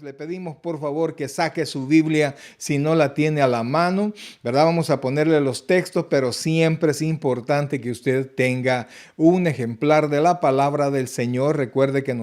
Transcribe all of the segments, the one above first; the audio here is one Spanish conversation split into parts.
Le pedimos por favor que saque su Biblia si no la tiene a la mano, ¿verdad? Vamos a ponerle los textos, pero siempre es importante que usted tenga un ejemplar de la palabra del Señor. Recuerde que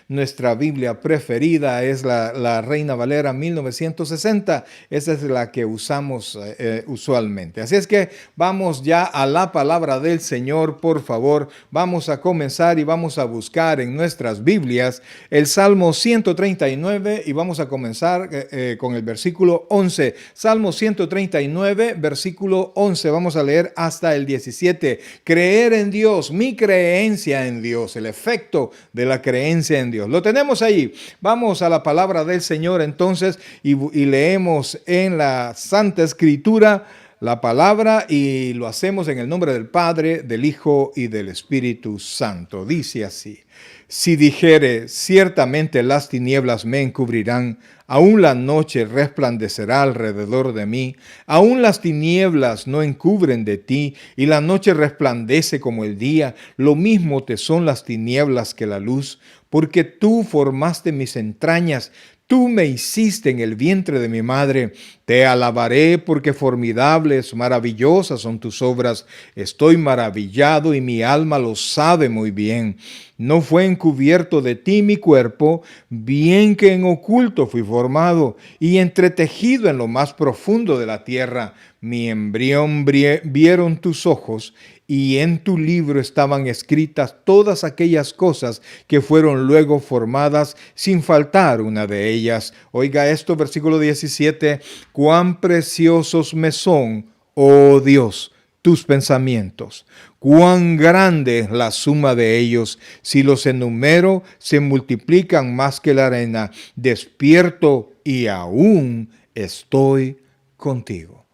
nuestra Biblia preferida es la Reina Valera 1960. Esa es la que usamos usualmente. Así es que vamos ya a la palabra del Señor, por favor. Vamos a comenzar y vamos a buscar en nuestras Biblias el Salmo 139. Y vamos a comenzar con el versículo 11. Salmo 139, versículo 11. Vamos a leer hasta el 17. Creer en Dios, mi creencia en Dios, el efecto de la creencia en Dios. Lo tenemos ahí. Vamos a la palabra del Señor entonces y leemos en la Santa Escritura la palabra y lo hacemos en el nombre del Padre, del Hijo y del Espíritu Santo. Dice así: si dijere, ciertamente las tinieblas me encubrirán, aún la noche resplandecerá alrededor de mí, aún las tinieblas no encubren de ti, y la noche resplandece como el día, lo mismo te son las tinieblas que la luz, porque tú formaste mis entrañas, tú me hiciste en el vientre de mi madre. Te alabaré porque formidables, maravillosas son tus obras. Estoy maravillado y mi alma lo sabe muy bien. No fue encubierto de ti mi cuerpo, bien que en oculto fui formado y entretejido en lo más profundo de la tierra. Mi embrión vieron tus ojos, y en tu libro estaban escritas todas aquellas cosas que fueron luego formadas, sin faltar una de ellas. Oiga esto, versículo 17. Cuán preciosos me son, oh Dios, tus pensamientos. Cuán grande es la suma de ellos. Si los enumero, se multiplican más que la arena. Despierto y aún estoy contigo.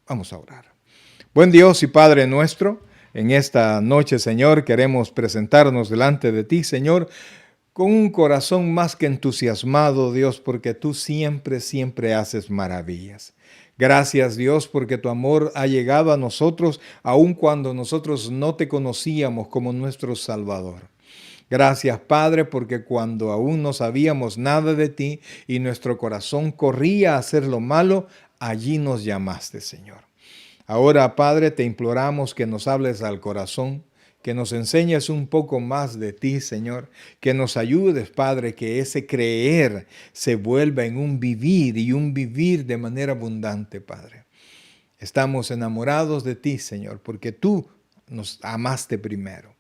Vamos a orar. Buen Dios y Padre nuestro, en esta noche, Señor, queremos presentarnos delante de ti, Señor, con un corazón más que entusiasmado, Dios, porque tú siempre, siempre haces maravillas. Gracias, Dios, porque tu amor ha llegado a nosotros, aun cuando nosotros no te conocíamos como nuestro Salvador. Gracias, Padre, porque cuando aún no sabíamos nada de ti y nuestro corazón corría a hacer lo malo, allí nos llamaste, Señor. Ahora, Padre, te imploramos que nos hables al corazón, que nos enseñes un poco más de ti, Señor, que nos ayudes, Padre, que ese creer se vuelva en un vivir y un vivir de manera abundante, Padre. Estamos enamorados de ti, Señor, porque tú nos amaste primero.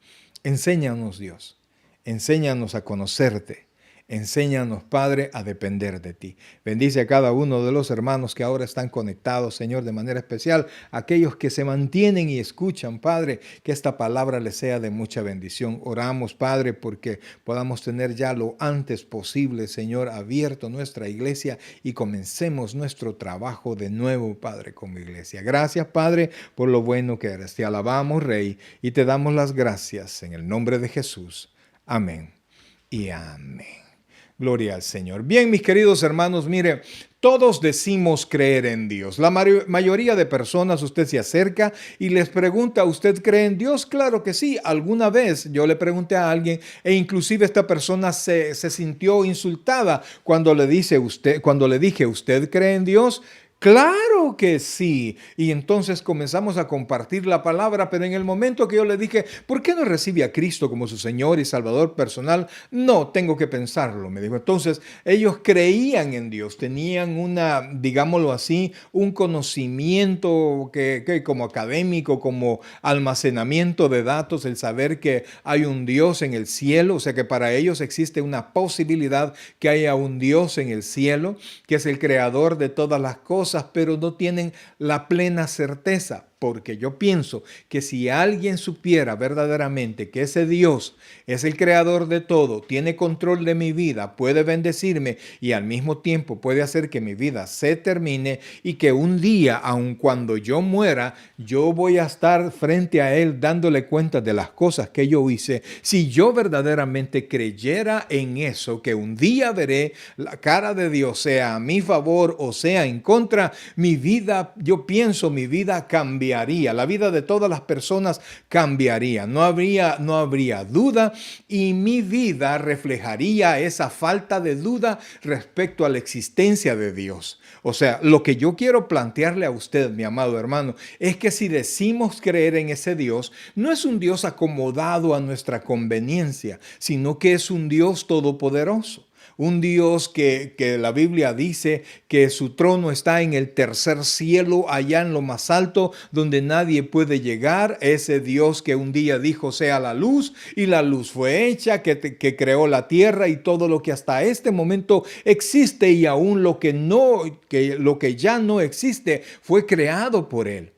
Enséñanos, Dios, enséñanos a conocerte. Enséñanos, Padre, a depender de ti. Bendice a cada uno de los hermanos que ahora están conectados, Señor, de manera especial. Aquellos que se mantienen y escuchan, Padre, que esta palabra les sea de mucha bendición. Oramos, Padre, porque podamos tener ya lo antes posible, Señor, abierto nuestra iglesia y comencemos nuestro trabajo de nuevo, Padre, como iglesia. Gracias, Padre, por lo bueno que eres. Te alabamos, Rey, y te damos las gracias en el nombre de Jesús. Amén y amén. Gloria al Señor. Bien, mis queridos hermanos, mire, todos decimos creer en Dios. La mayoría de personas, usted se acerca y les pregunta, ¿usted cree en Dios? Claro que sí. Alguna vez yo le pregunté a alguien e inclusive esta persona se sintió insultada cuando le dije, ¿usted cree en Dios? Claro que sí. Y entonces comenzamos a compartir la palabra, pero en el momento que yo le dije, ¿por qué no recibe a Cristo como su Señor y Salvador personal? No, tengo que pensarlo, me dijo. Entonces, ellos creían en Dios, tenían digámoslo así, un conocimiento que como académico, como almacenamiento de datos, el saber que hay un Dios en el cielo, o sea que para ellos existe una posibilidad que haya un Dios en el cielo, que es el creador de todas las cosas, pero no tienen la plena certeza. Porque yo pienso que si alguien supiera verdaderamente que ese Dios es el creador de todo, tiene control de mi vida, puede bendecirme y al mismo tiempo puede hacer que mi vida se termine y que un día, aun cuando yo muera, yo voy a estar frente a Él dándole cuenta de las cosas que yo hice. Si yo verdaderamente creyera en eso, que un día veré la cara de Dios, sea a mi favor o sea en contra, mi vida, yo pienso, mi vida cambiaría cambiaría, la vida de todas las personas cambiaría, no habría duda y mi vida reflejaría esa falta de duda respecto a la existencia de Dios. O sea, lo que yo quiero plantearle a usted, mi amado hermano, es que si decimos creer en ese Dios, no es un Dios acomodado a nuestra conveniencia, sino que es un Dios todopoderoso. Un Dios que la Biblia dice que su trono está en el tercer cielo, allá en lo más alto, donde nadie puede llegar. Ese Dios que un día dijo sea la luz y la luz fue hecha, que creó la tierra y todo lo que hasta este momento existe y aún lo que ya no existe fue creado por Él.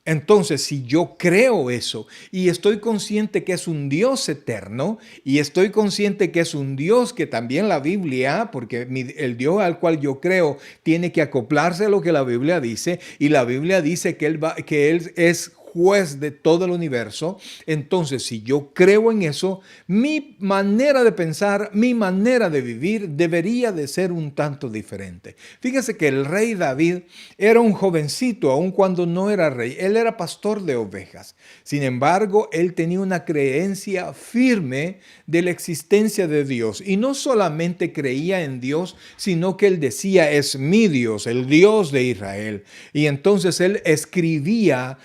Entonces, si yo creo eso y estoy consciente que es un Dios eterno y estoy consciente que es un Dios que también la Biblia, porque el Dios al cual yo creo tiene que acoplarse a lo que la Biblia dice, y la Biblia dice que Él es juez de todo el universo. Entonces, si yo creo en eso, mi manera de pensar, mi manera de vivir debería de ser un tanto diferente. Fíjese que el rey David era un jovencito, aun cuando no era rey. Él era pastor de ovejas. Sin embargo, él tenía una creencia firme de la existencia de Dios. Y no solamente creía en Dios, sino que él decía, es mi Dios, el Dios de Israel. Y entonces él escribía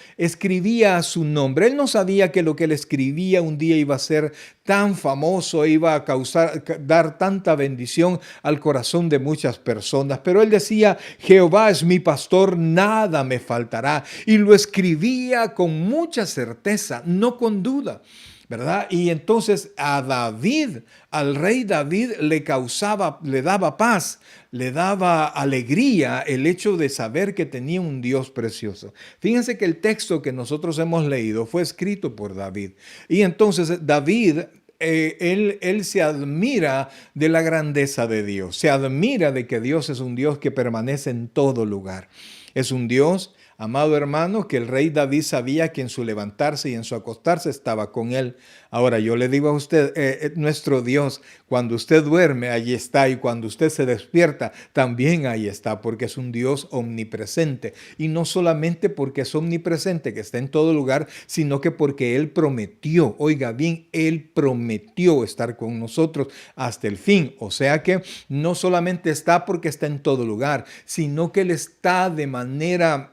su nombre. Él no sabía que lo que él escribía un día iba a ser tan famoso, iba a dar tanta bendición al corazón de muchas personas. Pero él decía, Jehová es mi pastor, nada me faltará. Y lo escribía con mucha certeza, no con duda, ¿verdad? Y entonces al rey David le daba paz, le daba alegría el hecho de saber que tenía un Dios precioso. Fíjense que el texto que nosotros hemos leído fue escrito por David. Y entonces David, él se admira de la grandeza de Dios, se admira de que Dios es un Dios que permanece en todo lugar. Es un Dios, amado hermano, que el rey David sabía que en su levantarse y en su acostarse estaba con él. Ahora yo le digo a usted, nuestro Dios, cuando usted duerme, allí está, y cuando usted se despierta, también ahí está, porque es un Dios omnipresente. Y no solamente porque es omnipresente, que está en todo lugar, sino que porque Él prometió, oiga bien, Él prometió estar con nosotros hasta el fin. O sea que no solamente está porque está en todo lugar, sino que Él está de manera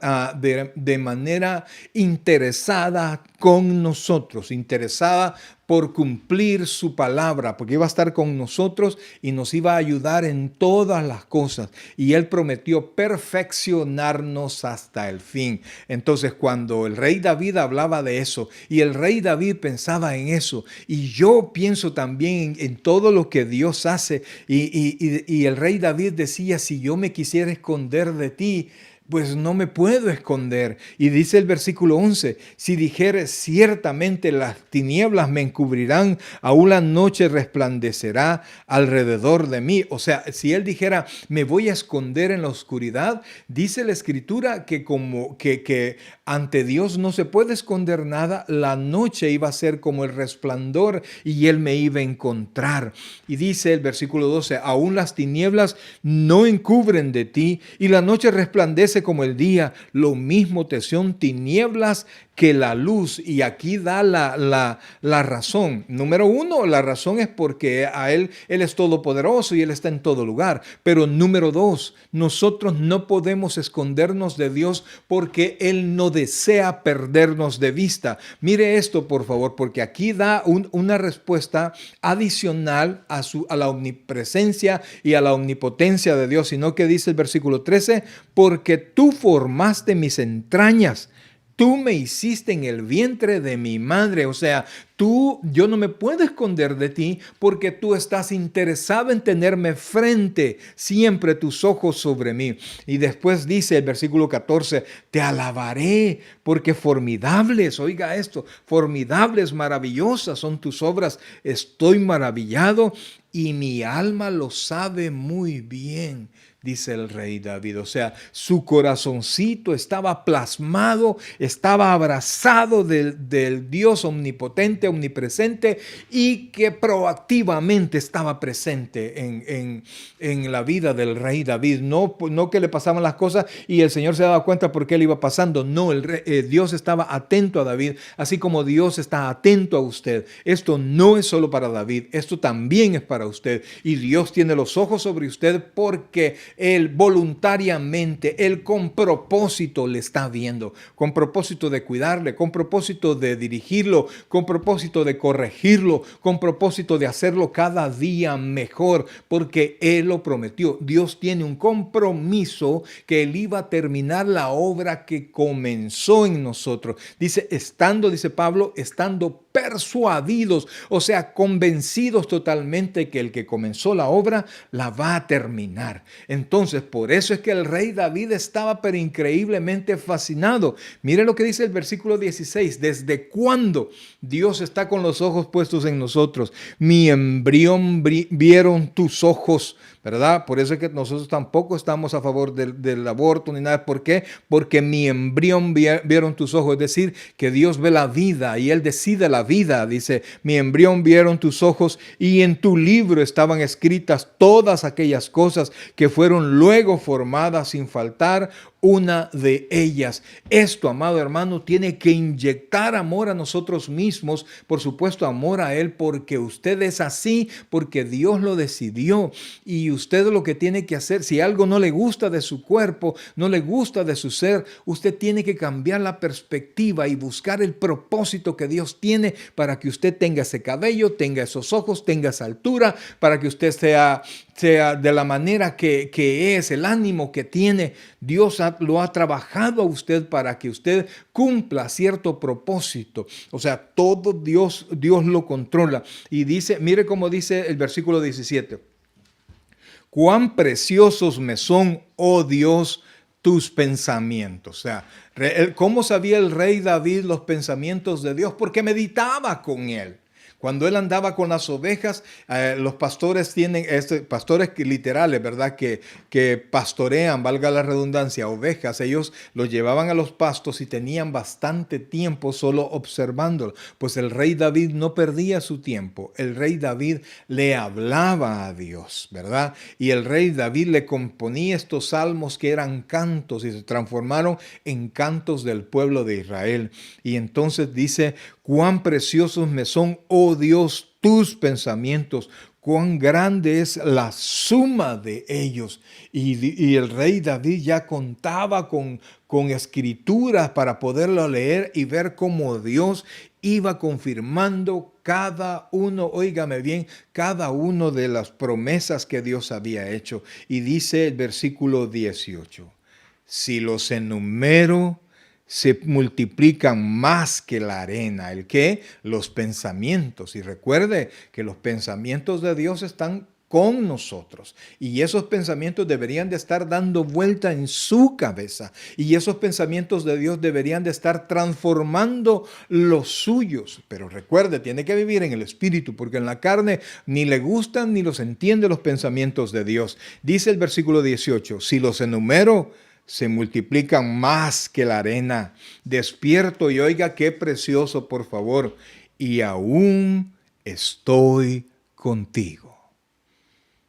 interesada con nosotros, interesada por cumplir su palabra, porque iba a estar con nosotros y nos iba a ayudar en todas las cosas. Y Él prometió perfeccionarnos hasta el fin. Entonces, cuando el rey David hablaba de eso y el rey David pensaba en eso, y yo pienso también en todo lo que Dios hace, y el rey David decía, si yo me quisiera esconder de ti, pues no me puedo esconder. Y dice el versículo 11, si dijere ciertamente las tinieblas me encubrirán, aún la noche resplandecerá alrededor de mí. O sea, si él dijera, me voy a esconder en la oscuridad, dice la escritura que ante Dios no se puede esconder nada, la noche iba a ser como el resplandor y él me iba a encontrar. Y dice el versículo 12, aún las tinieblas no encubren de ti y la noche resplandece como el día, lo mismo te son tinieblas que la luz. Y aquí da la razón. Número uno, la razón es porque Él es todopoderoso y Él está en todo lugar. Pero número dos, nosotros no podemos escondernos de Dios porque Él no desea perdernos de vista. Mire esto, por favor, porque aquí da una respuesta adicional a la omnipresencia y a la omnipotencia de Dios, sino que dice el versículo 13, porque tú formaste mis entrañas, tú me hiciste en el vientre de mi madre. O sea, yo no me puedo esconder de ti porque tú estás interesado en tenerme frente, siempre tus ojos sobre mí. Y después dice el versículo 14, te alabaré porque formidables, oiga esto, formidables, maravillosas son tus obras. Estoy maravillado y mi alma lo sabe muy bien, dice el rey David. O sea, su corazoncito estaba plasmado, estaba abrazado del Dios omnipotente omnisciente, omnipresente y que proactivamente estaba presente en la vida del rey David. No que le pasaban las cosas y el Señor se daba cuenta por qué le iba pasando. No, Dios estaba atento a David, así como Dios está atento a usted. Esto no es solo para David, esto también es para usted. Y Dios tiene los ojos sobre usted porque Él voluntariamente, Él con propósito le está viendo, con propósito de cuidarle, con propósito de dirigirlo, con propósito de corregirlo, con propósito de hacerlo cada día mejor, porque Él lo prometió. Dios tiene un compromiso que Él iba a terminar la obra que comenzó en nosotros. Dice Pablo, estando persuadidos, o sea, convencidos totalmente que el que comenzó la obra la va a terminar. Entonces, por eso es que el rey David estaba pero increíblemente fascinado. Mire lo que dice el versículo 16. ¿Desde cuándo Dios está con los ojos puestos en nosotros? Mi embrión vieron tus ojos, ¿verdad? Por eso es que nosotros tampoco estamos a favor del aborto ni nada. ¿Por qué? Porque mi embrión vieron tus ojos. Es decir, que Dios ve la vida y Él decide la vida. Dice, mi embrión vieron tus ojos y en tu libro estaban escritas todas aquellas cosas que fueron luego formadas sin faltar una de ellas. Esto, amado hermano, tiene que inyectar amor a nosotros mismos, por supuesto amor a Él, porque usted es así, porque Dios lo decidió. Y usted lo que tiene que hacer, si algo no le gusta de su cuerpo, no le gusta de su ser, usted tiene que cambiar la perspectiva y buscar el propósito que Dios tiene para que usted tenga ese cabello, tenga esos ojos, tenga esa altura, para que usted sea de la manera que es, el ánimo que tiene. Dios lo ha trabajado a usted para que usted cumpla cierto propósito. O sea, todo Dios lo controla. Y dice, mire cómo dice el versículo 17. Cuán preciosos me son, oh Dios, tus pensamientos. O sea, ¿cómo sabía el rey David los pensamientos de Dios? Porque meditaba con él. Cuando él andaba con las ovejas, los pastores tienen, pastores literales, ¿verdad? Que pastorean, valga la redundancia, ovejas. Ellos los llevaban a los pastos y tenían bastante tiempo solo observándolo. Pues el rey David no perdía su tiempo. El rey David le hablaba a Dios, ¿verdad? Y el rey David le componía estos salmos que eran cantos y se transformaron en cantos del pueblo de Israel. Y entonces dice, cuán preciosos me son, oh Dios, tus pensamientos, cuán grande es la suma de ellos. Y el rey David ya contaba con escrituras para poderlo leer y ver cómo Dios iba confirmando cada uno, óigame bien, cada uno de las promesas que Dios había hecho. Y dice el versículo 18, si los enumero, se multiplican más que la arena. ¿El qué? Los pensamientos. Y recuerde que los pensamientos de Dios están con nosotros. Y esos pensamientos deberían de estar dando vuelta en su cabeza. Y esos pensamientos de Dios deberían de estar transformando los suyos. Pero recuerde, tiene que vivir en el Espíritu, porque en la carne ni le gustan ni los entiende los pensamientos de Dios. Dice el versículo 18, si los enumero, se multiplican más que la arena. Despierto y oiga qué precioso, por favor. Y aún estoy contigo.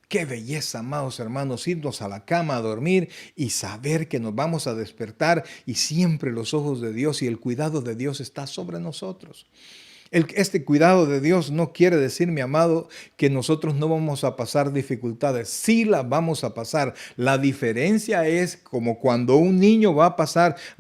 Qué belleza, amados hermanos, irnos a la cama a dormir y saber que nos vamos a despertar y siempre los ojos de Dios y el cuidado de Dios está sobre nosotros. Este cuidado de Dios no quiere decir, mi amado, que nosotros no vamos a pasar dificultades. Sí las vamos a pasar. La diferencia es como cuando un niño va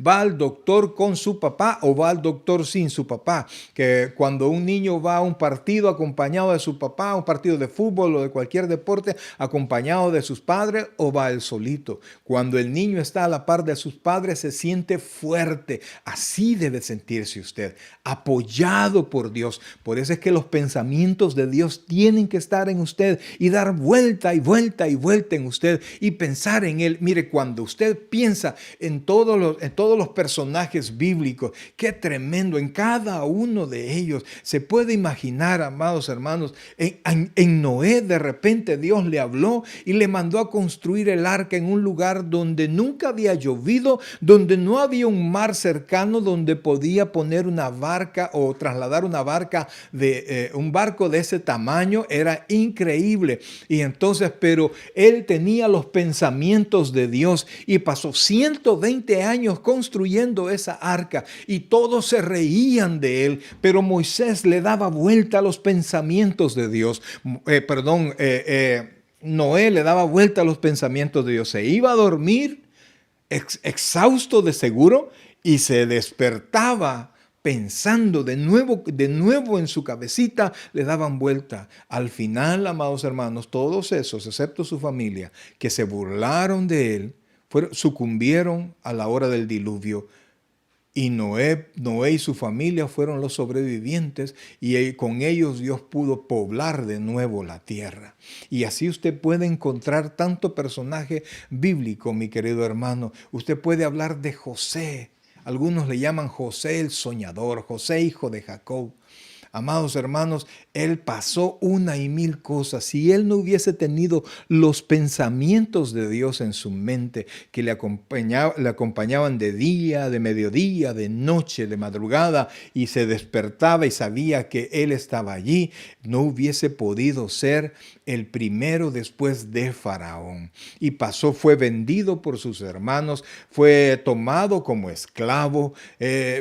al doctor con su papá o va al doctor sin su papá. Que cuando un niño va a un partido acompañado de su papá, un partido de fútbol o de cualquier deporte, acompañado de sus padres o va él solito. Cuando el niño está a la par de sus padres, se siente fuerte. Así debe sentirse usted, apoyado por Dios. Por eso es que los pensamientos de Dios tienen que estar en usted y dar vuelta y vuelta y vuelta en usted y pensar en Él. Mire, cuando usted piensa en todos los personajes bíblicos, qué tremendo, en cada uno de ellos se puede imaginar, amados hermanos, en Noé de repente Dios le habló y le mandó a construir el arca en un lugar donde nunca había llovido, donde no había un mar cercano donde podía poner una barca o trasladar un barco de ese tamaño era increíble. Y entonces, pero él tenía los pensamientos de Dios y pasó 120 años construyendo esa arca y todos se reían de él, pero Moisés le daba vuelta a los pensamientos de Dios. Noé le daba vuelta a los pensamientos de Dios. Se iba a dormir exhausto de seguro y se despertaba pensando de nuevo en su cabecita, le daban vuelta. Al final, amados hermanos, todos esos, excepto su familia, que se burlaron de él, sucumbieron a la hora del diluvio. Y Noé y su familia fueron los sobrevivientes y con ellos Dios pudo poblar de nuevo la tierra. Y así usted puede encontrar tanto personaje bíblico, mi querido hermano. Usted puede hablar de José. Algunos le llaman José el soñador, José hijo de Jacob. Amados hermanos, él pasó una y mil cosas. Si él no hubiese tenido los pensamientos de Dios en su mente, que le acompañaban de día, de mediodía, de noche, de madrugada, y se despertaba y sabía que él estaba allí, no hubiese podido ser el primero después de Faraón. Y fue vendido por sus hermanos, fue tomado como esclavo,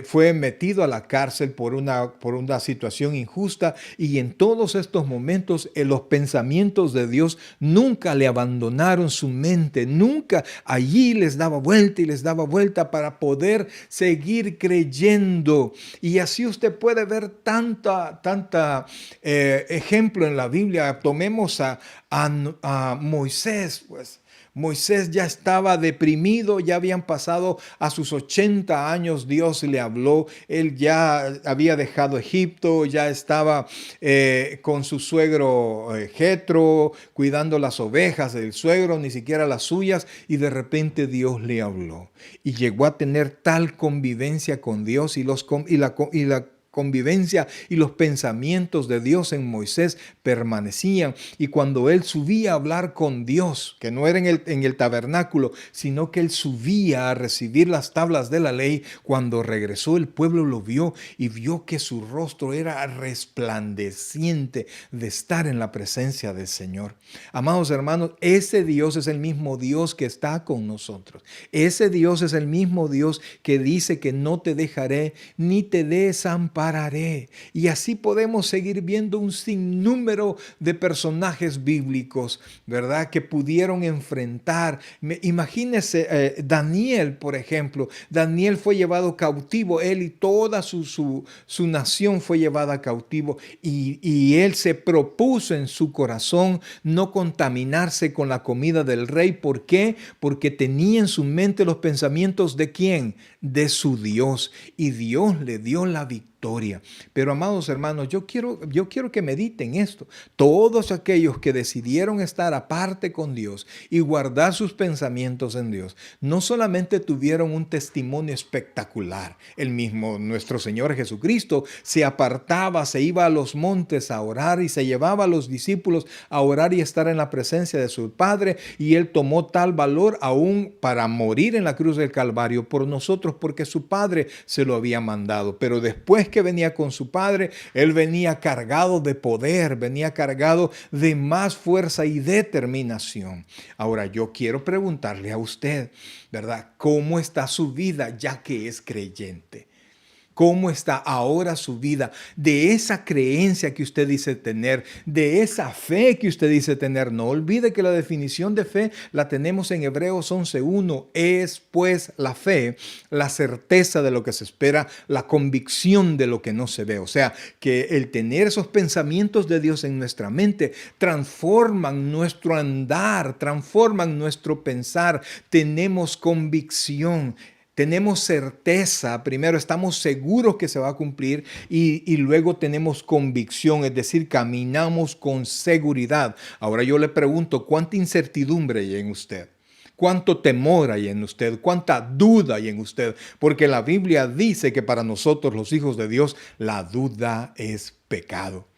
fue metido a la cárcel por una situación injusta, y en todos estos momentos los pensamientos de Dios nunca le abandonaron su mente, nunca allí les daba vuelta y les daba vuelta para poder seguir creyendo. Y así usted puede ver tanta ejemplo en la Biblia. Tomemos a Moisés, pues. Moisés ya estaba deprimido, ya habían pasado a sus 80 años, Dios le habló, él ya había dejado Egipto, ya estaba con su suegro Jetro, cuidando las ovejas del suegro, ni siquiera las suyas, y de repente Dios le habló. Y llegó a tener tal convivencia con Dios y la convivencia y los pensamientos de Dios en Moisés permanecían. Y cuando él subía a hablar con Dios, que no era en el tabernáculo, sino que él subía a recibir las tablas de la ley, cuando regresó el pueblo lo vio y vio que su rostro era resplandeciente de estar en la presencia del Señor. Amados hermanos, ese Dios es el mismo Dios que está con nosotros. Ese Dios es el mismo Dios que dice que no te dejaré ni te desampararé. Y así podemos seguir viendo un sinnúmero de personajes bíblicos, ¿verdad?, que pudieron enfrentar. Imagínese Daniel, por ejemplo. Daniel fue llevado cautivo, él y toda su nación fue llevada cautivo, y él se propuso en su corazón no contaminarse con la comida del rey. ¿Por qué? Porque tenía en su mente los pensamientos ¿de quién? De su Dios, y Dios le dio la victoria. Pero amados hermanos, yo quiero que mediten esto. Todos aquellos que decidieron estar aparte con Dios y guardar sus pensamientos en Dios, no solamente tuvieron un testimonio espectacular. El mismo nuestro Señor Jesucristo se apartaba, se iba a los montes a orar y se llevaba a los discípulos a orar y estar en la presencia de su Padre, y él tomó tal valor aún para morir en la cruz del Calvario por nosotros, porque su Padre se lo había mandado. Pero después que venía con su Padre, él venía cargado de poder, venía cargado de más fuerza y determinación. Ahora yo quiero preguntarle a usted, ¿verdad?, ¿cómo está su vida ya que es creyente? ¿Cómo está ahora su vida? De esa creencia que usted dice tener, de esa fe que usted dice tener. No olvide que la definición de fe la tenemos en Hebreos 11:1. Es pues la fe, la certeza de lo que se espera, la convicción de lo que no se ve. O sea, que el tener esos pensamientos de Dios en nuestra mente transforman nuestro andar, transforman nuestro pensar. Tenemos convicción. Tenemos certeza, primero estamos seguros que se va a cumplir, y luego tenemos convicción, es decir, caminamos con seguridad. Ahora yo le pregunto, ¿cuánta incertidumbre hay en usted? ¿Cuánto temor hay en usted? ¿Cuánta duda hay en usted? Porque la Biblia dice que para nosotros los hijos de Dios la duda es pecado.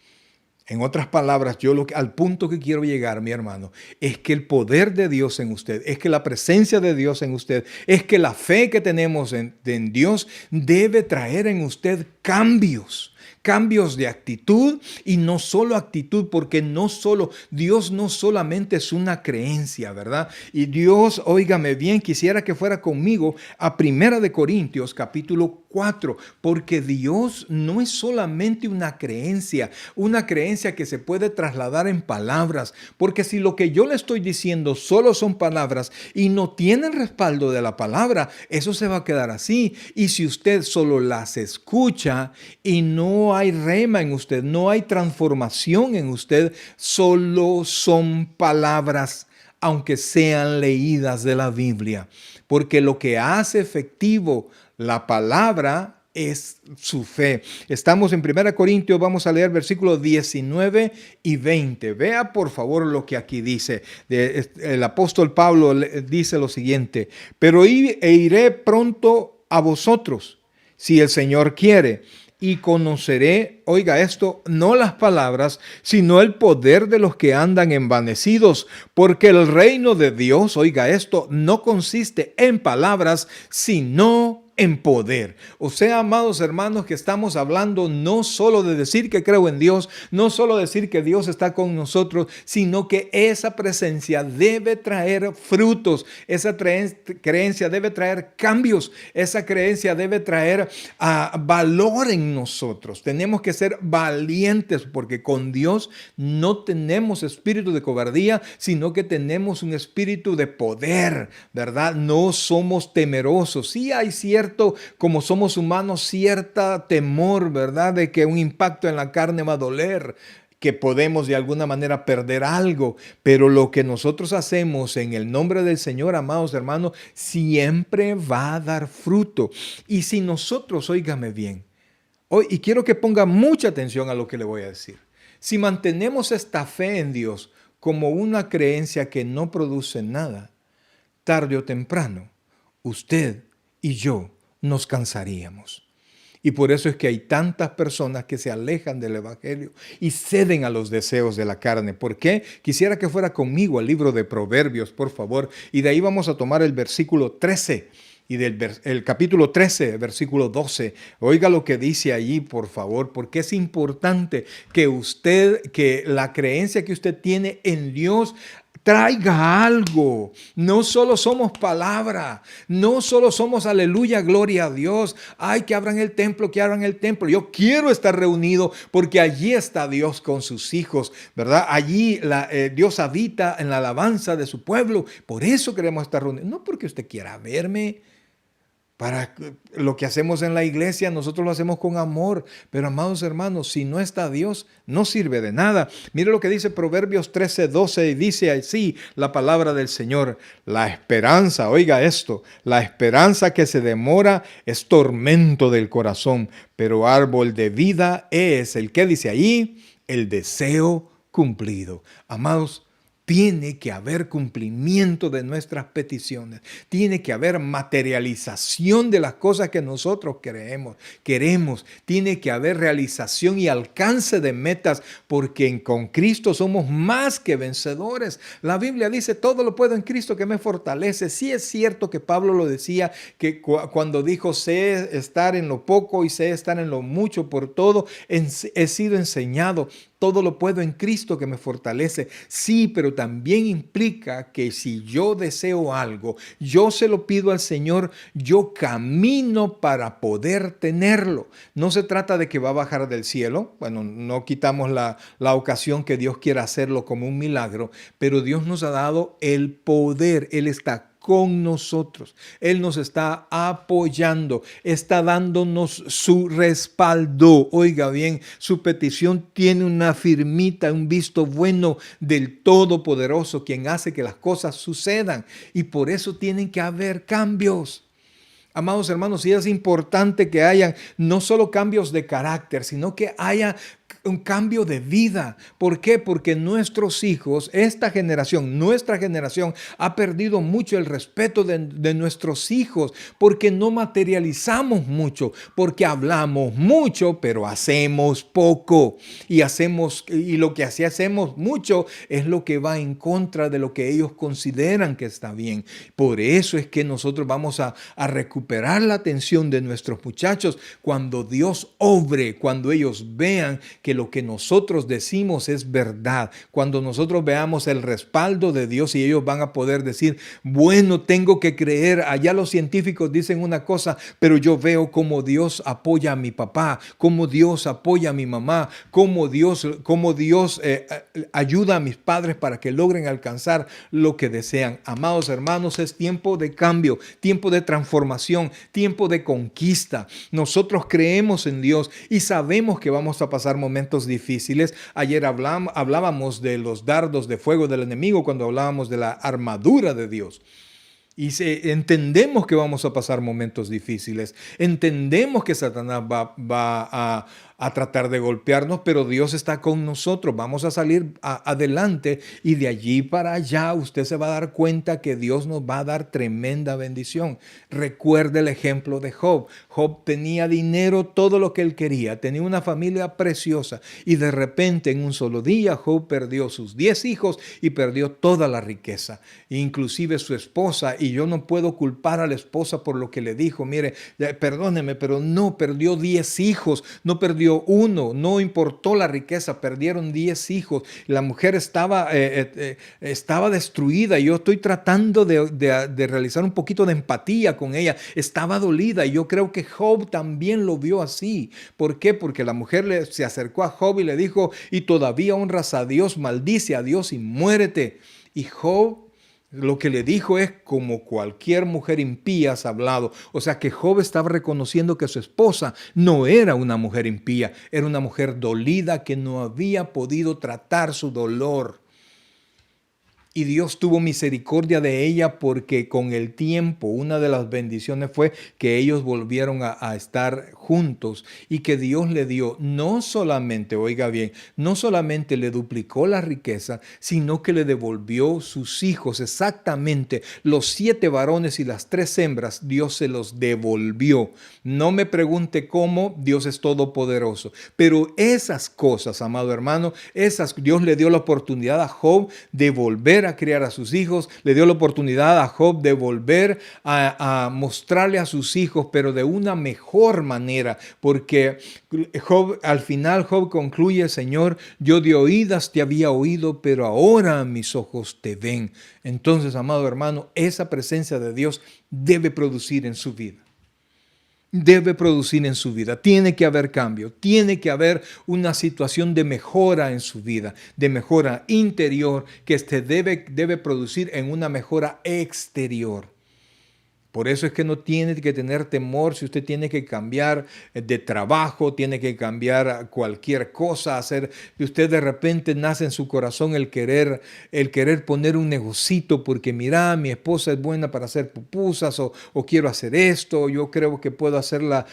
En otras palabras, al punto que quiero llegar, mi hermano, es que el poder de Dios en usted, es que la presencia de Dios en usted, es que la fe que tenemos en Dios debe traer en usted cambios. cambios de actitud, y no solo actitud, porque Dios no solamente es una creencia, ¿verdad? Y Dios, óigame bien, quisiera que fuera conmigo a Primera de Corintios capítulo 4, porque Dios no es solamente una creencia que se puede trasladar en palabras, porque si lo que yo le estoy diciendo solo son palabras y no tienen respaldo de la palabra, eso se va a quedar así. Y si usted solo las escucha y no hay rema en usted, no hay transformación en usted, solo son palabras, aunque sean leídas de la Biblia, porque lo que hace efectivo la palabra es su fe. Estamos en 1 Corintios, vamos a leer versículos 19 y 20. Vea por favor lo que aquí dice. El apóstol Pablo dice lo siguiente: pero iré pronto a vosotros, si el Señor quiere, y conoceré, oiga esto, no las palabras, sino el poder de los que andan envanecidos, porque el reino de Dios, oiga esto, no consiste en palabras, sino en poder. O sea, amados hermanos, que estamos hablando no solo de decir que creo en Dios, no solo decir que Dios está con nosotros, sino que esa presencia debe traer frutos, esa creencia debe traer cambios, esa creencia debe traer valor en nosotros. Tenemos que ser valientes, porque con Dios no tenemos espíritu de cobardía, sino que tenemos un espíritu de poder, ¿verdad? No somos temerosos. Sí hay como somos humanos, cierta temor, ¿verdad? De que un impacto en la carne va a doler, que podemos de alguna manera perder algo, pero lo que nosotros hacemos en el nombre del Señor, amados hermanos, siempre va a dar fruto. Y si nosotros, óigame bien, hoy, y quiero que ponga mucha atención a lo que le voy a decir, si mantenemos esta fe en Dios como una creencia que no produce nada, tarde o temprano, usted y yo nos cansaríamos. Y por eso es que hay tantas personas que se alejan del Evangelio y ceden a los deseos de la carne. ¿Por qué? Quisiera que fuera conmigo al libro de Proverbios, por favor. Y de ahí vamos a tomar el versículo 13 y el capítulo 13, versículo 12. Oiga lo que dice allí, por favor, porque es importante que la creencia que usted tiene en Dios traiga algo. No solo somos palabra, no solo somos aleluya, gloria a Dios. Ay, que abran el templo, que abran el templo. Yo quiero estar reunido porque allí está Dios con sus hijos, ¿verdad? Allí Dios habita en la alabanza de su pueblo. Por eso queremos estar reunidos. No porque usted quiera verme. Para lo que hacemos en la iglesia, nosotros lo hacemos con amor. Pero amados hermanos, si no está Dios, no sirve de nada. Mire lo que dice Proverbios 13:12, y dice así la palabra del Señor: la esperanza, oiga esto, la esperanza que se demora es tormento del corazón, pero árbol de vida es el que dice ahí, el deseo cumplido. Amados, tiene que haber cumplimiento de nuestras peticiones. Tiene que haber materialización de las cosas que nosotros queremos. Tiene que haber realización y alcance de metas, porque con Cristo somos más que vencedores. La Biblia dice: todo lo puedo en Cristo que me fortalece. Sí es cierto que Pablo lo decía, que cuando dijo: sé estar en lo poco y sé estar en lo mucho, por todo he sido enseñado. Todo lo puedo en Cristo que me fortalece. Sí, pero también implica que si yo deseo algo, yo se lo pido al Señor, yo camino para poder tenerlo. No se trata de que va a bajar del cielo. Bueno, no quitamos la ocasión que Dios quiera hacerlo como un milagro, pero Dios nos ha dado el poder. Él está con nosotros. Él nos está apoyando, está dándonos su respaldo. Oiga bien, su petición tiene una firmita, un visto bueno del Todopoderoso, quien hace que las cosas sucedan. Y por eso tienen que haber cambios. Amados hermanos, sí es importante que hayan no solo cambios de carácter, sino que haya un cambio de vida. ¿Por qué? Porque nuestros hijos, nuestra generación ha perdido mucho el respeto de nuestros hijos, porque no materializamos mucho, porque hablamos mucho, pero hacemos poco. Y lo que así hacemos mucho es lo que va en contra de lo que ellos consideran que está bien. Por eso es que nosotros vamos a recuperar la atención de nuestros muchachos cuando Dios obre, cuando ellos vean que lo que nosotros decimos es verdad, cuando nosotros veamos el respaldo de Dios y ellos van a poder decir, bueno, tengo que creer, allá los científicos dicen una cosa, pero yo veo cómo Dios apoya a mi papá, cómo Dios apoya a mi mamá, cómo Dios ayuda a mis padres para que logren alcanzar lo que desean. Amados hermanos, es tiempo de cambio, tiempo de transformación, tiempo de conquista. Nosotros creemos en Dios y sabemos que vamos a pasar momentos difíciles. Ayer hablábamos de los dardos de fuego del enemigo cuando hablábamos de la armadura de Dios. Y entendemos que vamos a pasar momentos difíciles. Entendemos que Satanás va a tratar de golpearnos, pero Dios está con nosotros. Vamos a salir adelante y de allí para allá usted se va a dar cuenta que Dios nos va a dar tremenda bendición. Recuerde el ejemplo de Job. Job tenía dinero, todo lo que él quería. Tenía una familia preciosa y de repente en un solo día Job perdió sus 10 hijos y perdió toda la riqueza, inclusive su esposa. Y yo no puedo culpar a la esposa por lo que le dijo. Mire, perdóneme, pero no, perdió 10 hijos, no perdió uno, no importó la riqueza, perdieron 10 hijos. La mujer estaba destruida. Yo estoy tratando de realizar un poquito de empatía con ella. Estaba dolida y yo creo que Job también lo vio así. ¿Por qué? Porque la mujer se acercó a Job y le dijo, y todavía honras a Dios, maldice a Dios y muérete. Y Job lo que le dijo es, como cualquier mujer impía has hablado. O sea que Job estaba reconociendo que su esposa no era una mujer impía, era una mujer dolida que no había podido tratar su dolor. Y Dios tuvo misericordia de ella porque con el tiempo una de las bendiciones fue que ellos volvieron a estar juntos y que Dios le dio no solamente, oiga bien, no solamente le duplicó la riqueza, sino que le devolvió sus hijos, exactamente los 7 varones y las 3 hembras, Dios se los devolvió. No me pregunte cómo, Dios es todopoderoso, pero esas cosas, amado hermano, Dios le dio la oportunidad a Job de volver a criar a sus hijos, le dio la oportunidad a Job de volver a mostrarle a sus hijos, pero de una mejor manera, porque al final Job concluye, Señor, yo de oídas te había oído, pero ahora mis ojos te ven. Entonces, amado hermano, esa presencia de Dios debe producir en su vida. Debe producir en su vida. Tiene que haber cambio, tiene que haber una situación de mejora en su vida, de mejora interior que debe producir en una mejora exterior. Por eso es que no tiene que tener temor si usted tiene que cambiar de trabajo, tiene que cambiar cualquier cosa, si usted de repente nace en su corazón el querer poner un negocito porque mira, mi esposa es buena para hacer pupusas o quiero hacer esto, yo creo que puedo hacerla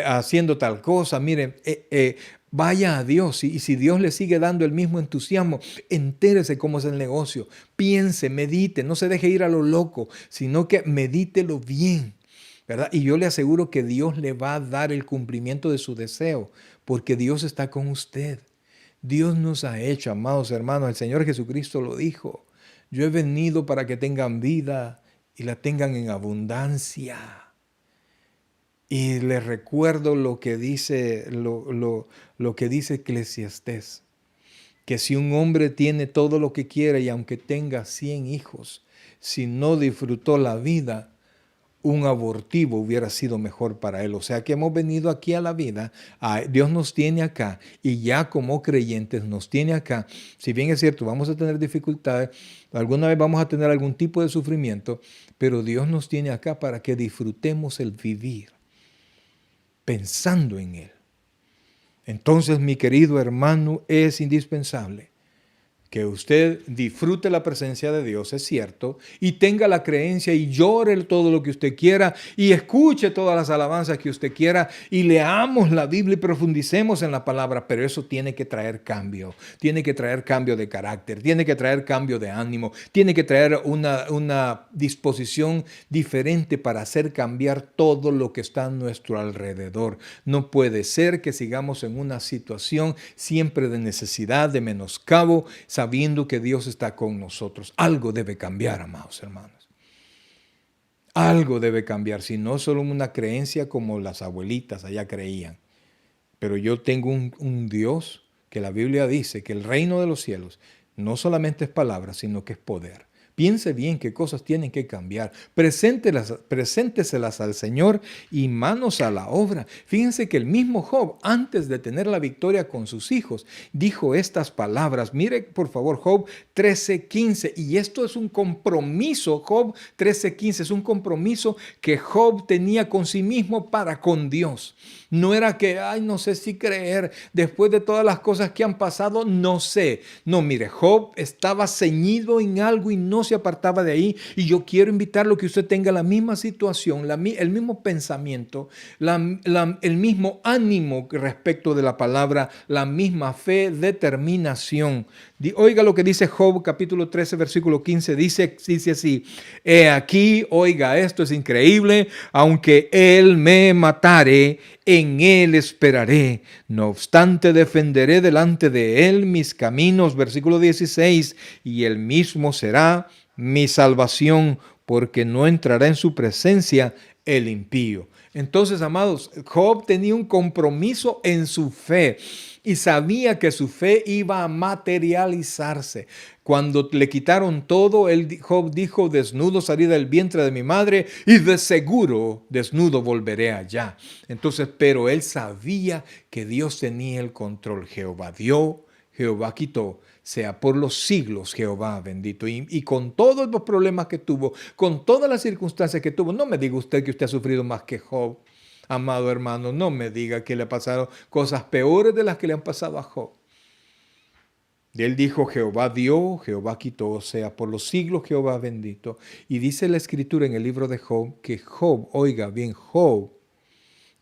haciendo tal cosa. Miren, vaya a Dios y si Dios le sigue dando el mismo entusiasmo, entérese cómo es el negocio, piense, medite, no se deje ir a lo loco, sino que medítelo bien, ¿verdad? Y yo le aseguro que Dios le va a dar el cumplimiento de su deseo, porque Dios está con usted. Dios nos ha hecho, amados hermanos, el Señor Jesucristo lo dijo, yo he venido para que tengan vida y la tengan en abundancia. Y les recuerdo lo que dice Eclesiastés, que si un hombre tiene todo lo que quiere y aunque tenga 100 hijos, si no disfrutó la vida, un abortivo hubiera sido mejor para él. O sea que hemos venido aquí a la vida, Dios nos tiene acá y ya como creyentes nos tiene acá. Si bien es cierto, vamos a tener dificultades, alguna vez vamos a tener algún tipo de sufrimiento, pero Dios nos tiene acá para que disfrutemos el vivir pensando en Él. Entonces, mi querido hermano, es indispensable que usted disfrute la presencia de Dios, es cierto, y tenga la creencia y llore todo lo que usted quiera y escuche todas las alabanzas que usted quiera y leamos la Biblia y profundicemos en la palabra, pero eso tiene que traer cambio de carácter, tiene que traer cambio de ánimo, tiene que traer una disposición diferente para hacer cambiar todo lo que está a nuestro alrededor. No puede ser que sigamos en una situación siempre de necesidad, de menoscabo, sabiendo que Dios está con nosotros. Algo debe cambiar, amados hermanos. Algo debe cambiar, si no solo una creencia como las abuelitas allá creían. Pero yo tengo un Dios que la Biblia dice que el reino de los cielos no solamente es palabra, sino que es poder. Piense bien qué cosas tienen que cambiar. Presénteselas al Señor y manos a la obra. Fíjense que el mismo Job, antes de tener la victoria con sus hijos, dijo estas palabras. Mire, por favor, Job 13:15. Y esto es un compromiso, Job 13:15, es un compromiso que Job tenía con sí mismo para con Dios. No era que, no sé si creer, después de todas las cosas que han pasado, no sé. No, mire, Job estaba ceñido en algo y no se apartaba de ahí. Y yo quiero invitarlo a que usted tenga la misma situación, el mismo pensamiento, el mismo ánimo respecto de la palabra, la misma fe, determinación. Oiga lo que dice Job capítulo 13, versículo 15. Dice así: he aquí, oiga, esto es increíble, aunque él me matare, en él esperaré. No obstante, defenderé delante de él mis caminos. Versículo 16. Y él mismo será mi salvación, porque no entrará en su presencia el impío. Entonces, amados, Job tenía un compromiso en su fe y sabía que su fe iba a materializarse. Cuando le quitaron todo, Job dijo: desnudo salí del vientre de mi madre y de seguro desnudo volveré allá. Entonces, pero él sabía que Dios tenía el control. Jehová dio, Jehová quitó, sea por los siglos Jehová bendito. Y con todos los problemas que tuvo, con todas las circunstancias que tuvo, no me diga usted que usted ha sufrido más que Job. Amado hermano, no me diga que le pasaron cosas peores de las que le han pasado a Job. Y él dijo: Jehová dio, Jehová quitó, o sea, por los siglos Jehová bendito. Y dice la escritura en el libro de Job que Job, oiga bien, Job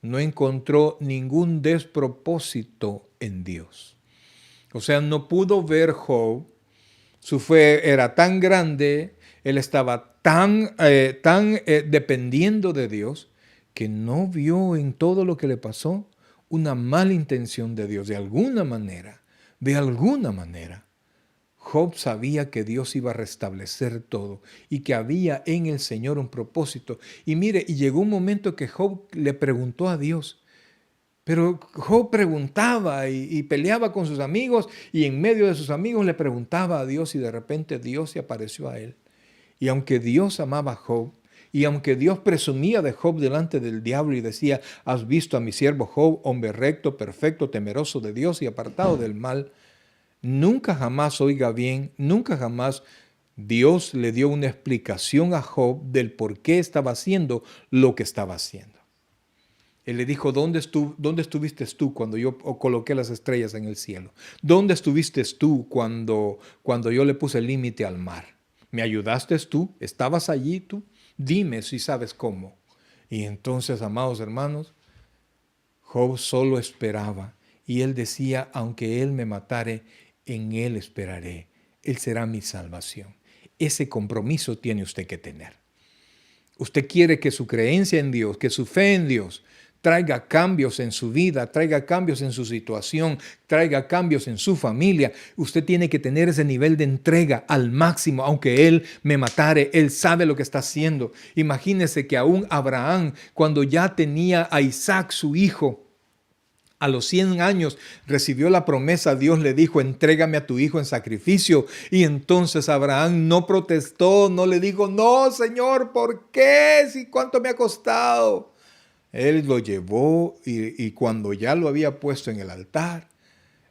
no encontró ningún despropósito en Dios. O sea, no pudo ver Job, su fe era tan grande, él estaba tan dependiendo de Dios, que no vio en todo lo que le pasó una mala intención de Dios. De alguna manera, Job sabía que Dios iba a restablecer todo y que había en el Señor un propósito. Y mire, y llegó un momento que Job le preguntó a Dios. Pero Job preguntaba y peleaba con sus amigos, y en medio de sus amigos le preguntaba a Dios, y de repente Dios se apareció a él. Y aunque Dios amaba a Job, y aunque Dios presumía de Job delante del diablo y decía: has visto a mi siervo Job, hombre recto, perfecto, temeroso de Dios y apartado del mal, nunca jamás, oiga bien, nunca jamás Dios le dio una explicación a Job del por qué estaba haciendo lo que estaba haciendo. Él le dijo: ¿Dónde estuviste tú cuando yo coloqué las estrellas en el cielo? ¿Dónde estuviste tú cuando yo le puse el límite al mar? ¿Me ayudaste tú? ¿Estabas allí tú? Dime si sabes cómo. Y entonces, amados hermanos, Job solo esperaba. Y él decía: aunque él me matare, en él esperaré. Él será mi salvación. Ese compromiso tiene usted que tener. Usted quiere que su creencia en Dios, que su fe en Dios traiga cambios en su vida, traiga cambios en su situación, traiga cambios en su familia. Usted tiene que tener ese nivel de entrega al máximo. Aunque él me matare, él sabe lo que está haciendo. Imagínese que aún Abraham, cuando ya tenía a Isaac, su hijo, a los 100 años recibió la promesa. Dios le dijo: entrégame a tu hijo en sacrificio. Y entonces Abraham no protestó, no le dijo: no, Señor, ¿por qué? Si cuánto me ha costado. Él lo llevó y cuando ya lo había puesto en el altar,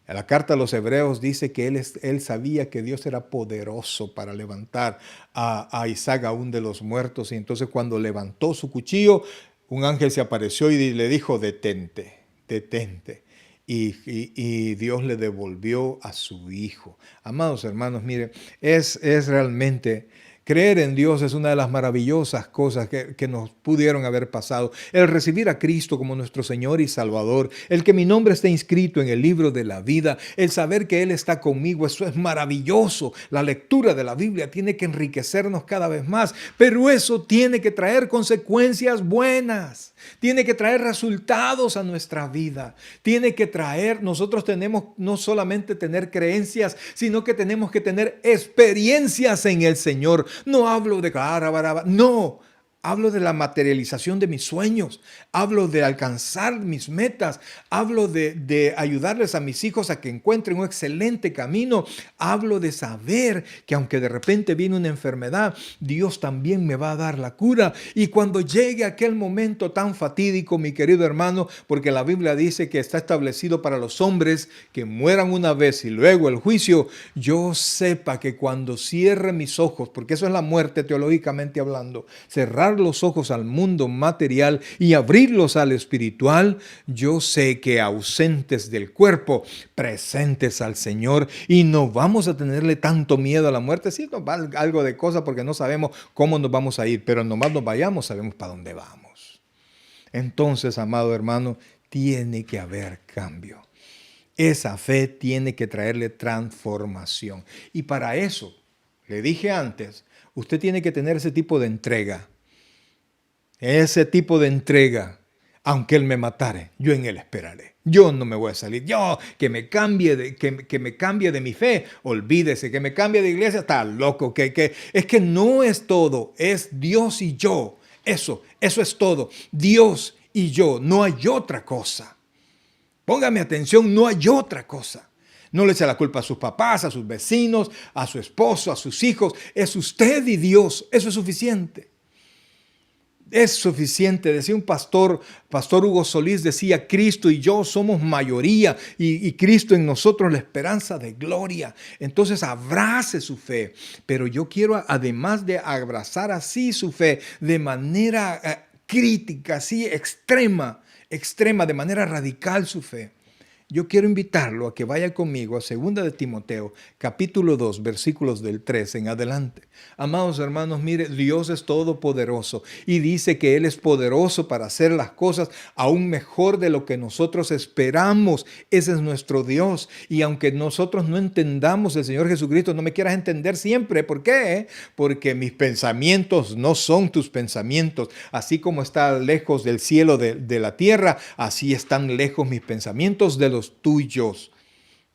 en la carta a los Hebreos dice que él sabía que Dios era poderoso para levantar a Isaac aún de los muertos. Y entonces, cuando levantó su cuchillo, un ángel se apareció y le dijo: detente, detente. y Dios le devolvió a su hijo. Amados hermanos, mire, es realmente... Creer en Dios es una de las maravillosas cosas que nos pudieron haber pasado. El recibir a Cristo como nuestro Señor y Salvador, el que mi nombre esté inscrito en el libro de la vida, el saber que Él está conmigo, eso es maravilloso. La lectura de la Biblia tiene que enriquecernos cada vez más, pero eso tiene que traer consecuencias buenas, tiene que traer resultados a nuestra vida, tiene que traer, nosotros tenemos no solamente tener creencias, sino que tenemos que tener experiencias en el Señor. No hablo de no. Hablo de la materialización de mis sueños, hablo de alcanzar mis metas, hablo de ayudarles a mis hijos a que encuentren un excelente camino, hablo de saber que aunque de repente viene una enfermedad, Dios también me va a dar la cura. Y cuando llegue aquel momento tan fatídico, mi querido hermano, porque la Biblia dice que está establecido para los hombres que mueran una vez y luego el juicio, yo sepa que cuando cierre mis ojos, porque eso es la muerte teológicamente hablando, cerrar los ojos al mundo material y abrirlos al espiritual, yo sé que ausentes del cuerpo, presentes al Señor, y no vamos a tenerle tanto miedo a la muerte. Sí, nos va algo de cosa porque no sabemos cómo nos vamos a ir, pero nomás nos vayamos, sabemos para dónde vamos. Entonces, amado hermano, tiene que haber cambio. Esa fe tiene que traerle transformación. Y para eso, le dije antes, usted tiene que tener ese tipo de entrega. Ese tipo de entrega, aunque Él me matare, yo en Él esperaré. Yo no me voy a salir. Yo, que me cambie de mi fe, olvídese, que me cambie de iglesia, está loco. Es que no es todo, es Dios y yo. Eso es todo. Dios y yo, no hay otra cosa. Póngame atención, no hay otra cosa. No le eche la culpa a sus papás, a sus vecinos, a su esposo, a sus hijos. Es usted y Dios. Eso es suficiente. Es suficiente. Decía un pastor Hugo Solís, decía, Cristo y yo somos mayoría y Cristo en nosotros la esperanza de gloria. Entonces abrace su fe, pero yo quiero, además de abrazar así su fe de manera crítica, así extrema, de manera radical su fe, yo quiero invitarlo a que vaya conmigo a 2 de Timoteo, capítulo 2, versículos del 3 en adelante. Amados hermanos, mire, Dios es todopoderoso y dice que Él es poderoso para hacer las cosas aún mejor de lo que nosotros esperamos. Ese es nuestro Dios. Y aunque nosotros no entendamos el Señor Jesucristo, no me quieras entender siempre. ¿Por qué? Porque mis pensamientos no son tus pensamientos. Así como está lejos del cielo de la tierra, así están lejos mis pensamientos de los tuyos,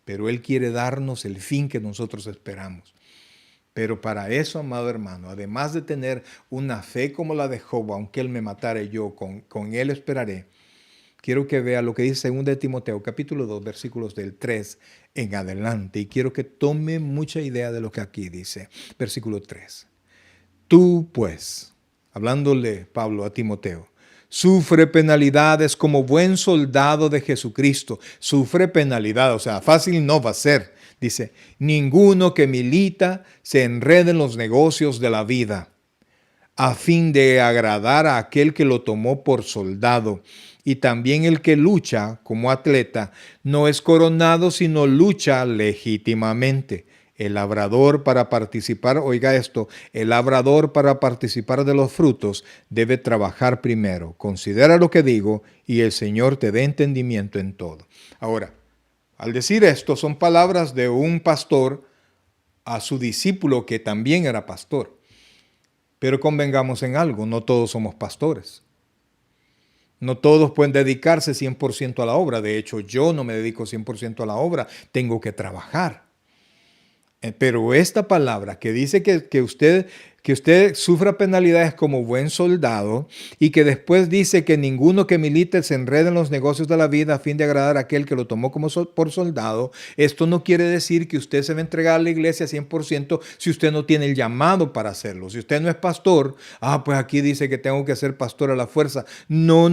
pero Él quiere darnos el fin que nosotros esperamos. Pero para eso, amado hermano, además de tener una fe como la de Job, aunque Él me matare, yo con Él esperaré, quiero que vea lo que dice 2 de Timoteo, capítulo 2, versículos del 3 en adelante, y quiero que tome mucha idea de lo que aquí dice. Versículo 3. Tú, pues, hablándole Pablo a Timoteo, sufre penalidades como buen soldado de Jesucristo. Sufre penalidad, o sea, fácil no va a ser. Dice, ninguno que milita se enrede en los negocios de la vida, a fin de agradar a aquel que lo tomó por soldado. Y también el que lucha como atleta no es coronado, sino lucha legítimamente. El labrador para participar, oiga esto, el labrador para participar de los frutos debe trabajar primero. Considera lo que digo y el Señor te dé entendimiento en todo. Ahora, al decir esto, son palabras de un pastor a su discípulo que también era pastor. Pero convengamos en algo, no todos somos pastores. No todos pueden dedicarse 100% a la obra. De hecho, yo no me dedico 100% a la obra, tengo que trabajar. Pero esta palabra que dice que usted sufra penalidades como buen soldado y que después dice que ninguno que milite se enrede en los negocios de la vida a fin de agradar a aquel que lo tomó como por soldado, esto no quiere decir que usted se va a entregar a la iglesia 100% si usted no tiene el llamado para hacerlo. Si usted no es pastor, pues aquí dice que tengo que ser pastor a la fuerza. No.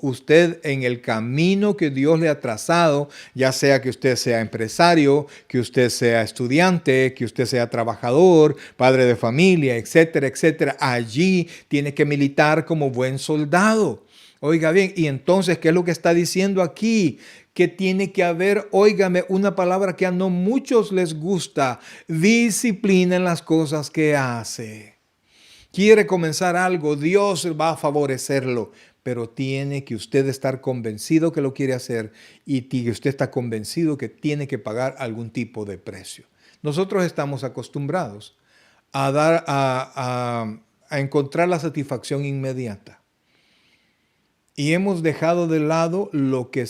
Usted en el camino que Dios le ha trazado, ya sea que usted sea empresario, que usted sea estudiante, que usted sea trabajador, padre de familia, etcétera, etcétera, allí tiene que militar como buen soldado. Oiga bien, y entonces, ¿qué es lo que está diciendo aquí? que tiene que haber, óigame, una palabra que a no muchos les gusta, disciplina en las cosas que hace. Quiere comenzar algo, Dios va a favorecerlo, pero tiene que usted estar convencido que lo quiere hacer y que usted está convencido que tiene que pagar algún tipo de precio. Nosotros estamos acostumbrados a encontrar la satisfacción inmediata. Y hemos dejado de lado lo que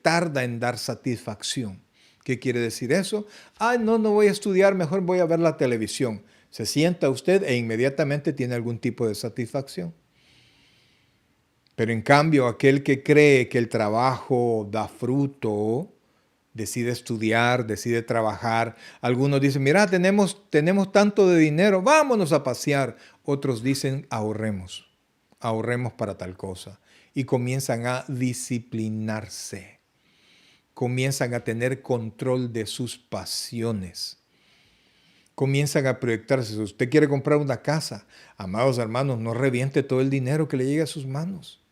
tarda en dar satisfacción. ¿Qué quiere decir eso? No voy a estudiar, mejor voy a ver la televisión. Se sienta usted e inmediatamente tiene algún tipo de satisfacción. Pero en cambio, aquel que cree que el trabajo da fruto, decide estudiar, decide trabajar. Algunos dicen, mira, tenemos tanto de dinero, vámonos a pasear. Otros dicen, ahorremos para tal cosa. Y comienzan a disciplinarse. Comienzan a tener control de sus pasiones. Comienzan a proyectarse. Si usted quiere comprar una casa, amados hermanos, no reviente todo el dinero que le llegue a sus manos.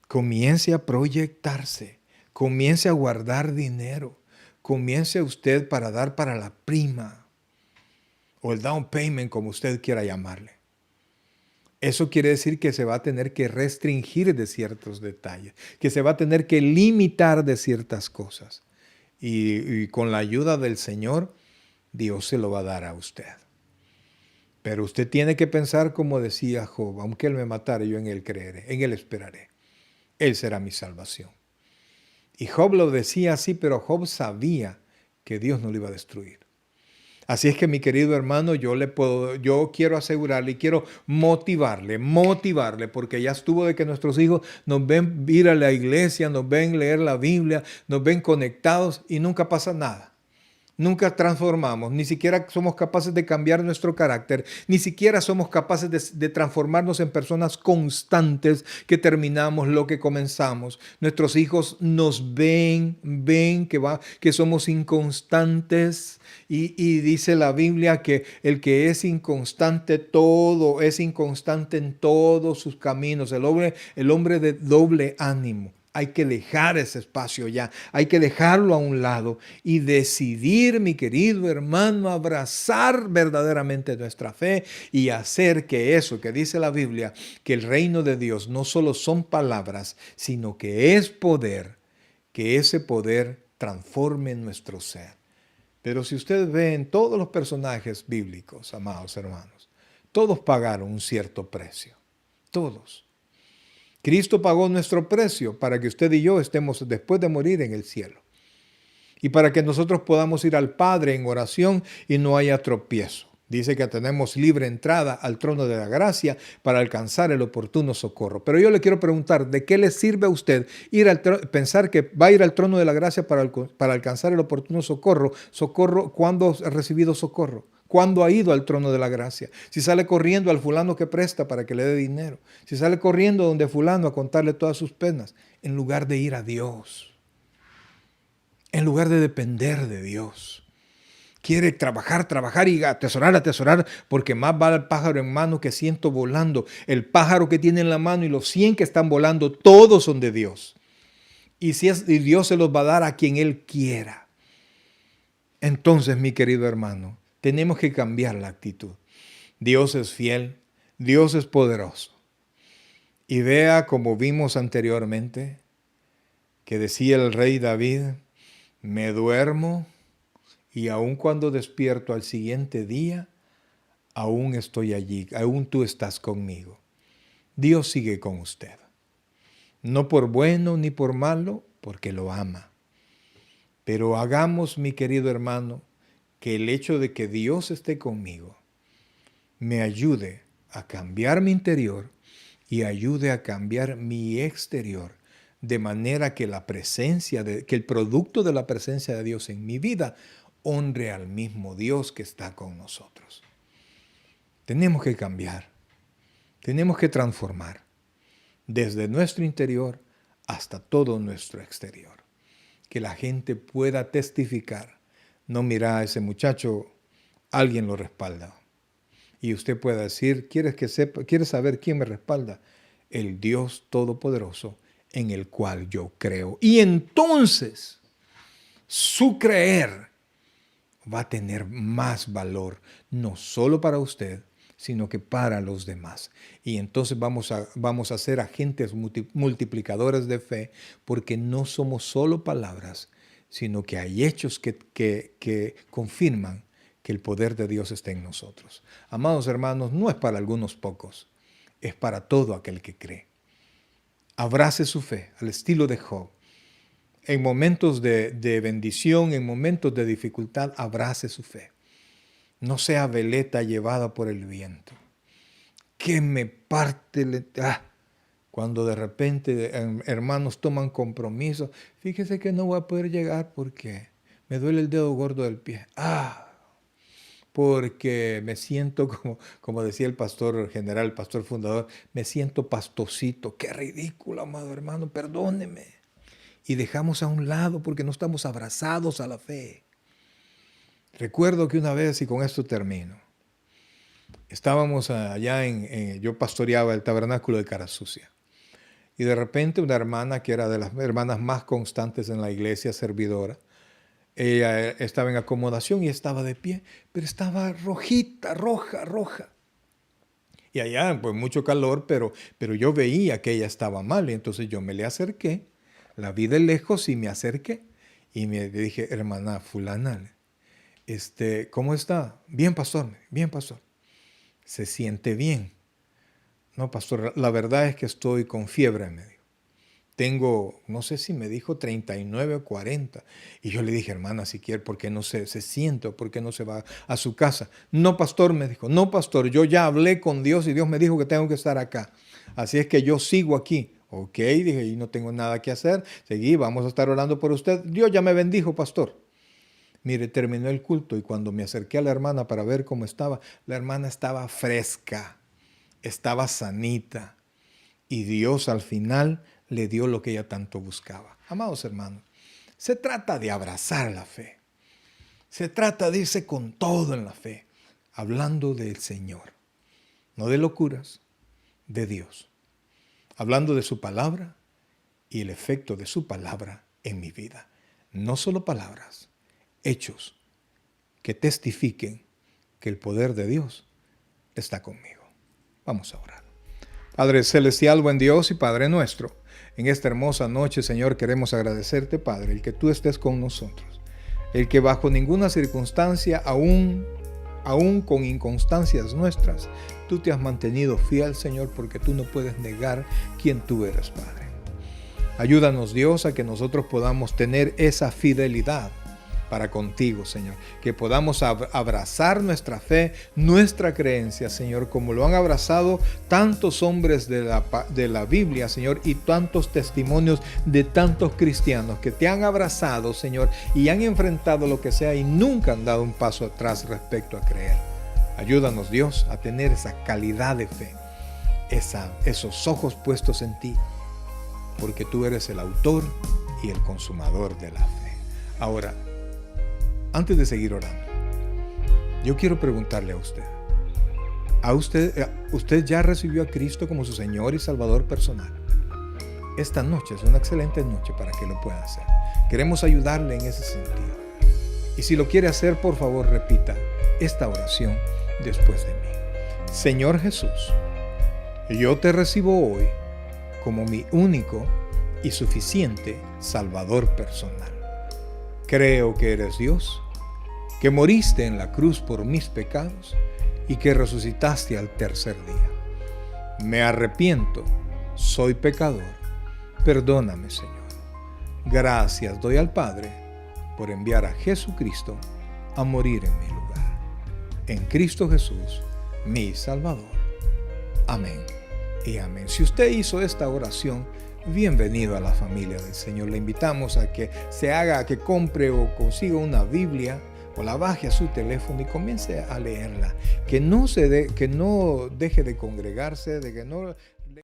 Comience a proyectarse. Comience a guardar dinero. Comience usted para dar para la prima o el down payment, como usted quiera llamarle. Eso quiere decir que se va a tener que restringir de ciertos detalles, que se va a tener que limitar de ciertas cosas. Y con la ayuda del Señor, Dios se lo va a dar a usted. Pero usted tiene que pensar como decía Job, aunque Él me matara, yo en Él creeré, en Él esperaré. Él será mi salvación. Y Job lo decía así, pero Job sabía que Dios no lo iba a destruir. Así es que, mi querido hermano, yo quiero asegurarle y quiero motivarle, porque ya estuvo de que nuestros hijos nos ven ir a la iglesia, nos ven leer la Biblia, nos ven conectados y nunca pasa nada. Nunca transformamos, ni siquiera somos capaces de cambiar nuestro carácter, ni siquiera somos capaces de transformarnos en personas constantes que terminamos lo que comenzamos. Nuestros hijos nos ven que somos inconstantes y dice la Biblia que el que es inconstante es inconstante en todos sus caminos, el hombre de doble ánimo. Hay que dejar ese espacio ya, hay que dejarlo a un lado y decidir, mi querido hermano, abrazar verdaderamente nuestra fe y hacer que eso que dice la Biblia, que el reino de Dios no solo son palabras, sino que es poder, que ese poder transforme nuestro ser. Pero si ustedes ven todos los personajes bíblicos, amados hermanos, todos pagaron un cierto precio, todos. Cristo pagó nuestro precio para que usted y yo estemos después de morir en el cielo. Y para que nosotros podamos ir al Padre en oración y no haya tropiezo. Dice que tenemos libre entrada al trono de la gracia para alcanzar el oportuno socorro. Pero yo le quiero preguntar, ¿de qué le sirve a usted pensar que va a ir al trono de la gracia para alcanzar el oportuno socorro? ¿Socorro? ¿Cuándo ha recibido socorro? ¿Cuándo ha ido al trono de la gracia? Si sale corriendo al fulano que presta para que le dé dinero. Si sale corriendo donde fulano a contarle todas sus penas. En lugar de ir a Dios. En lugar de depender de Dios. Quiere trabajar y atesorar, porque más vale el pájaro en mano que 100 volando. El pájaro que tiene en la mano y los 100 que están volando, todos son de Dios. Y Dios se los va a dar a quien Él quiera. Entonces, mi querido hermano, tenemos que cambiar la actitud. Dios es fiel, Dios es poderoso. Y vea, como vimos anteriormente, que decía el rey David, me duermo y aun cuando despierto al siguiente día, aún estoy allí, aún tú estás conmigo. Dios sigue con usted. No por bueno ni por malo, porque lo ama. Pero hagamos, mi querido hermano, que el hecho de que Dios esté conmigo me ayude a cambiar mi interior y ayude a cambiar mi exterior, de manera que que el producto de la presencia de Dios en mi vida honre al mismo Dios que está con nosotros. Tenemos que cambiar, tenemos que transformar desde nuestro interior hasta todo nuestro exterior. Que la gente pueda testificar. No, mira, ese muchacho, alguien lo respalda. Y usted pueda decir, ¿quieres saber quién me respalda? El Dios Todopoderoso en el cual yo creo. Y entonces su creer va a tener más valor, no solo para usted, sino que para los demás. Y entonces vamos a ser agentes multiplicadores de fe, porque no somos solo palabras, sino que hay hechos que confirman que el poder de Dios está en nosotros. Amados hermanos, no es para algunos pocos, es para todo aquel que cree. Abrace su fe al estilo de Job. En momentos de bendición, en momentos de dificultad, abrace su fe. No sea veleta llevada por el viento. Que me parte... Cuando de repente hermanos toman compromiso, fíjese que no voy a poder llegar porque me duele el dedo gordo del pie. Porque me siento, como decía el pastor general, el pastor fundador, me siento pastosito. Qué ridículo, amado hermano, perdóneme. Y dejamos a un lado porque no estamos abrazados a la fe. Recuerdo que una vez, y con esto termino, estábamos allá yo pastoreaba el tabernáculo de Carasucia. Y de repente una hermana que era de las hermanas más constantes en la iglesia, servidora, ella estaba en acomodación y estaba de pie, pero estaba rojita, roja. Y allá, pues mucho calor, pero yo veía que ella estaba mal. Y entonces yo me le acerqué, la vi de lejos y me acerqué. Y me dije, hermana fulana, ¿cómo está? Bien, pastor, bien, pastor. ¿Se siente bien? No, pastor, la verdad es que estoy con fiebre, me dijo. Tengo, no sé si me dijo 39 o 40. Y yo le dije, hermana, si quiere, ¿por qué no se siente o por qué no se va a su casa? No, pastor, me dijo, no, pastor, yo ya hablé con Dios y Dios me dijo que tengo que estar acá. Así es que yo sigo aquí. Ok, dije, y no tengo nada que hacer. Seguí, vamos a estar orando por usted. Dios ya me bendijo, pastor. Mire, terminó el culto y cuando me acerqué a la hermana para ver cómo estaba, la hermana estaba fresca, estaba sanita. Y Dios al final le dio lo que ella tanto buscaba. Amados hermanos, se trata de abrazar la fe. Se trata de irse con todo en la fe, hablando del Señor. No de locuras, de Dios. Hablando de su palabra y el efecto de su palabra en mi vida. No solo palabras, hechos que testifiquen que el poder de Dios está conmigo. Vamos a orar. Padre celestial, buen Dios y Padre nuestro, en esta hermosa noche, Señor, queremos agradecerte, Padre, el que tú estés con nosotros, el que bajo ninguna circunstancia, aún con inconstancias nuestras, tú te has mantenido fiel, Señor, porque tú no puedes negar quién tú eres, Padre. Ayúdanos, Dios, a que nosotros podamos tener esa fidelidad para contigo, Señor. Que podamos abrazar nuestra fe, nuestra creencia, Señor, como lo han abrazado tantos hombres de la Biblia, Señor, y tantos testimonios de tantos cristianos que te han abrazado, Señor, y han enfrentado lo que sea y nunca han dado un paso atrás respecto a creer. Ayúdanos, Dios, a tener esa calidad de fe, esos ojos puestos en ti, porque tú eres el autor y el consumador de la fe. Ahora, antes de seguir orando, yo quiero preguntarle a usted, ¿usted ya recibió a Cristo como su Señor y Salvador personal? Esta noche es una excelente noche para que lo pueda hacer. Queremos ayudarle en ese sentido. Y si lo quiere hacer, por favor, repita esta oración después de mí. Señor Jesús, yo te recibo hoy como mi único y suficiente Salvador personal. Creo que eres Dios, que moriste en la cruz por mis pecados y que resucitaste al tercer día. Me arrepiento, soy pecador. Perdóname, Señor. Gracias doy al Padre por enviar a Jesucristo a morir en mi lugar. En Cristo Jesús, mi Salvador. Amén y amén. Si usted hizo esta oración, bienvenido a la familia del Señor. Le invitamos a que que compre o consiga una Biblia o la baje a su teléfono y comience a leerla. Que no deje de congregarse, de que no